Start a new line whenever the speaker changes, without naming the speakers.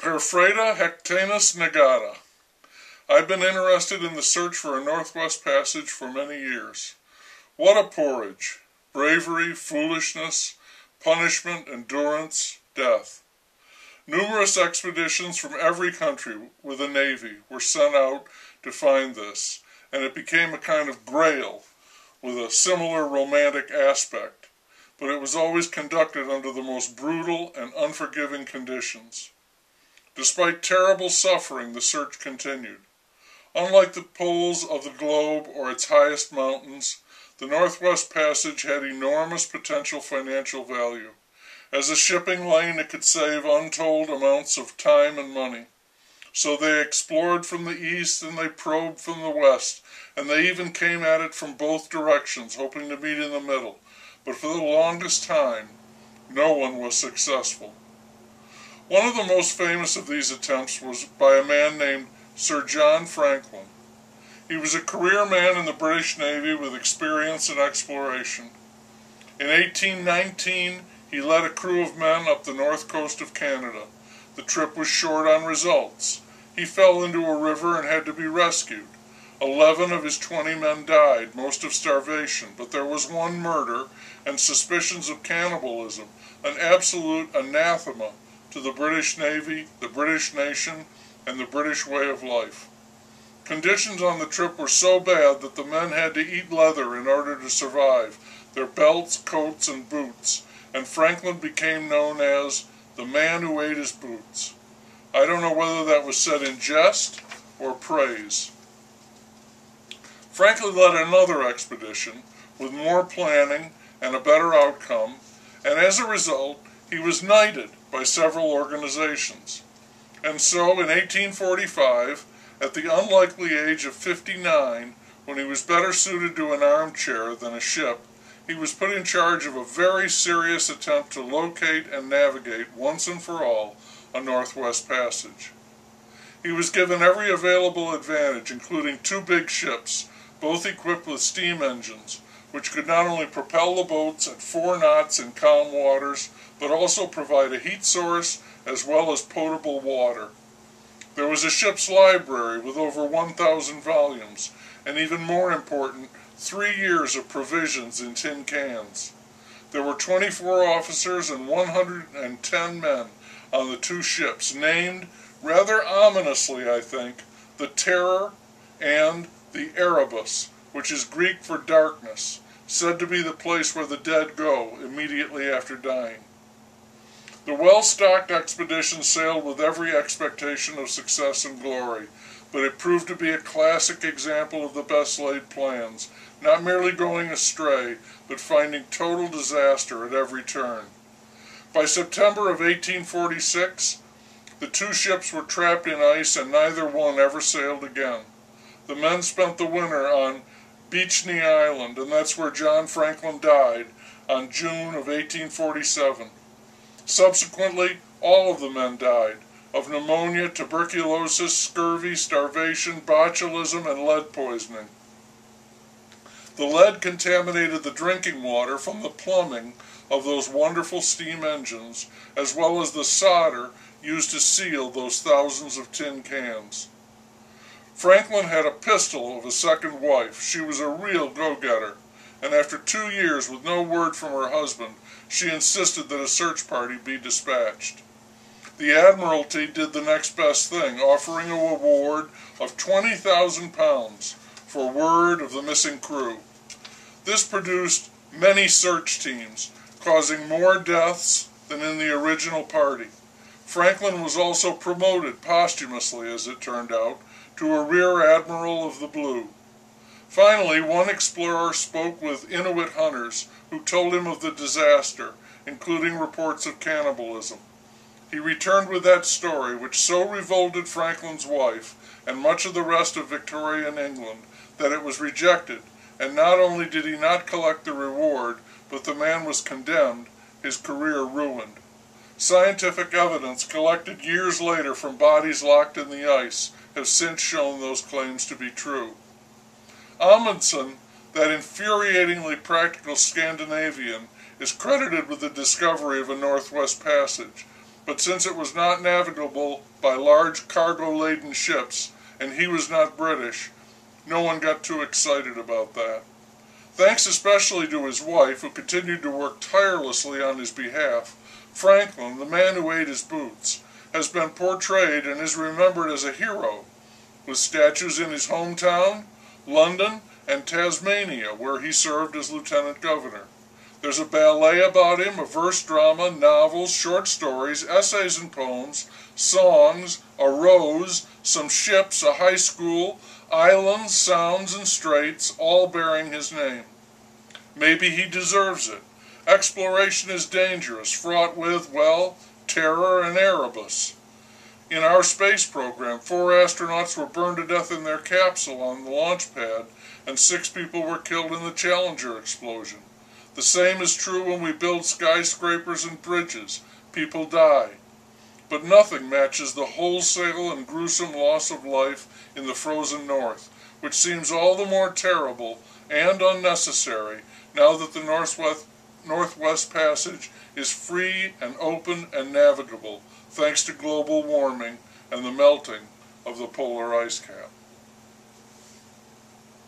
Perfrata hectanus negata. I've been interested in the search for a Northwest Passage for many years. What a porridge! Bravery, foolishness, punishment, endurance, death. Numerous expeditions from every country with a navy were sent out to find this, and it became a kind of grail with a similar romantic aspect, but it was always conducted under the most brutal and unforgiving conditions. Despite terrible suffering, the search continued. Unlike the poles of the globe or its highest mountains, the Northwest Passage had enormous potential financial value. As a shipping lane, it could save untold amounts of time and money. So they explored from the east and they probed from the west, and they even came at it from both directions, hoping to meet in the middle. But for the longest time, no one was successful. One of the most famous of these attempts was by a man named Sir John Franklin. He was a career man in the British Navy with experience in exploration. In 1819, he led a crew of men up the north coast of Canada. The trip was short on results. He fell into a river and had to be rescued. 11 of his 20 men died, most of starvation, but there was one murder and suspicions of cannibalism, an absolute anathema to the British Navy, the British nation, and the British way of life. Conditions on the trip were so bad that the men had to eat leather in order to survive, their belts, coats, and boots, and Franklin became known as the man who ate his boots. I don't know whether that was said in jest or praise. Franklin led another expedition with more planning and a better outcome, and as a result, he was knighted by several organizations. And so, in 1845, at the unlikely age of 59, when he was better suited to an armchair than a ship, he was put in charge of a very serious attempt to locate and navigate, once and for all, a Northwest Passage. He was given every available advantage, including 2 big ships, both equipped with steam engines, which could not only propel the boats at 4 knots in calm waters, but also provide a heat source as well as potable water. There was a ship's library with over 1,000 volumes, and even more important, 3 years of provisions in tin cans. There were 24 officers and 110 men on the 2 ships, named, rather ominously I think, the Terror and the Erebus, which is Greek for darkness, said to be the place where the dead go immediately after dying. The well-stocked expedition sailed with every expectation of success and glory, but it proved to be a classic example of the best-laid plans, not merely going astray, but finding total disaster at every turn. By September of 1846, the 2 ships were trapped in ice and neither one ever sailed again. The men spent the winter on Beechney Island, and that's where John Franklin died on June of 1847. Subsequently, all of the men died of pneumonia, tuberculosis, scurvy, starvation, botulism, and lead poisoning. The lead contaminated the drinking water from the plumbing of those wonderful steam engines, as well as the solder used to seal those thousands of tin cans. Franklin had a pistol of a second wife. She was a real go-getter, and after 2 years with no word from her husband, she insisted that a search party be dispatched. The Admiralty did the next best thing, offering a reward of £20,000 for word of the missing crew. This produced many search teams, causing more deaths than in the original party. Franklin was also promoted posthumously, as it turned out, to a Rear Admiral of the Blue. Finally, one explorer spoke with Inuit hunters who told him of the disaster, including reports of cannibalism. He returned with that story, which so revolted Franklin's wife and much of the rest of Victorian England that it was rejected, and not only did he not collect the reward, but the man was condemned, his career ruined. Scientific evidence collected years later from bodies locked in the ice has since shown those claims to be true. Amundsen, that infuriatingly practical Scandinavian, is credited with the discovery of a Northwest Passage, but since it was not navigable by large cargo-laden ships, and he was not British, no one got too excited about that. Thanks especially to his wife, who continued to work tirelessly on his behalf, Franklin, the man who ate his boots, has been portrayed and is remembered as a hero, with statues in his hometown, London, and Tasmania, where he served as lieutenant governor. There's a ballet about him, a verse drama, novels, short stories, essays and poems, songs, a rose, some ships, a high school, islands, sounds, and straits, all bearing his name. Maybe he deserves it. Exploration is dangerous, fraught with, well, terror and erebus. In our space program, 4 astronauts were burned to death in their capsule on the launch pad, and 6 people were killed in the Challenger explosion. The same is true when we build skyscrapers and bridges. People die. But nothing matches the wholesale and gruesome loss of life in the frozen north, which seems all the more terrible and unnecessary now that the Northwest Passage is free and open and navigable, thanks to global warming and the melting of the polar ice cap.